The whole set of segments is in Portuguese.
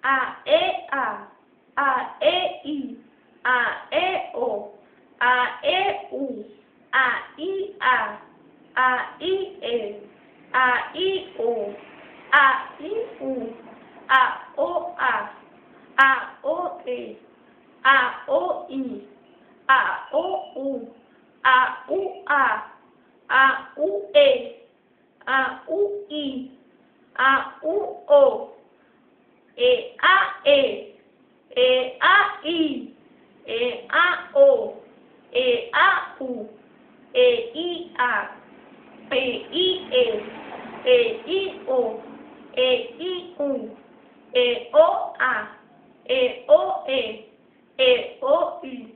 A, E, A, E, I, A, E, O, A, E, U, A, I, A, I, E, A, I, O, A, I, U, A, O, E, A, O, I, A, O, U, A, U, A, U, E, A, U, I, A, U, O, E, A, E, A, I, E, A, O, E, A, U, E, I, A, E, I, O, E, I, U, E, O, A, E, O, E, O, I,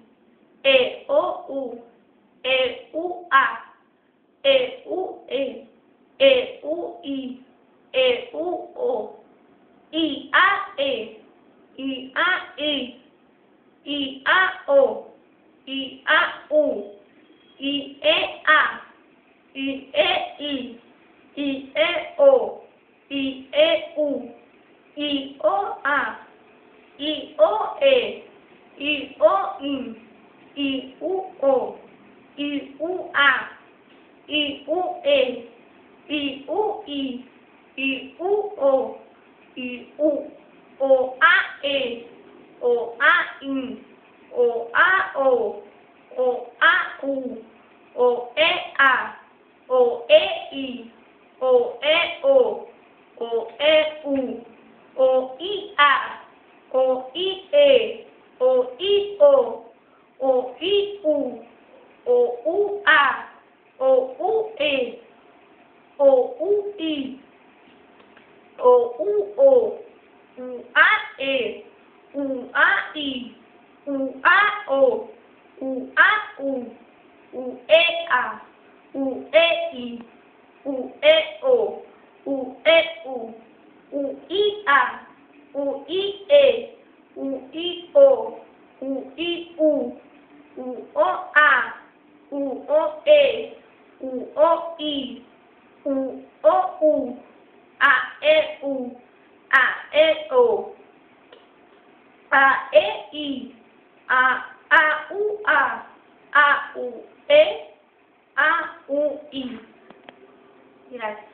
E, O, U, E, U, A, E, U, E, U, I, E, U, O, I, A, I, A, O, I, A, U, I, A, I, O, I, U, I, O, A, I, O, E, I, O, I, U, O, I, U, A, I, U, E, I, U, I, U, O, I, U, O, A, E, O, A, I, O, A, O, O, A, U, O, E, A, O, E, I, O, E, O, O, E, U, O, I, A, O, I, E, O, I, O, O, I, U, O, U, A, O, U, E, O, U, I, O, U, O, U, A, E, U, A, I, U, A, O, U, A, U, U, E, A, U, E, I, U, E, O, U, E, U, U, I, A, U, I, E, U, I, O, U, I, U, U, O, A, U, O, E, U, O, I, U, O, U, A, E, U, A, E, O, A, E, I, A, U, A, U, E, A, U, I. Gracias.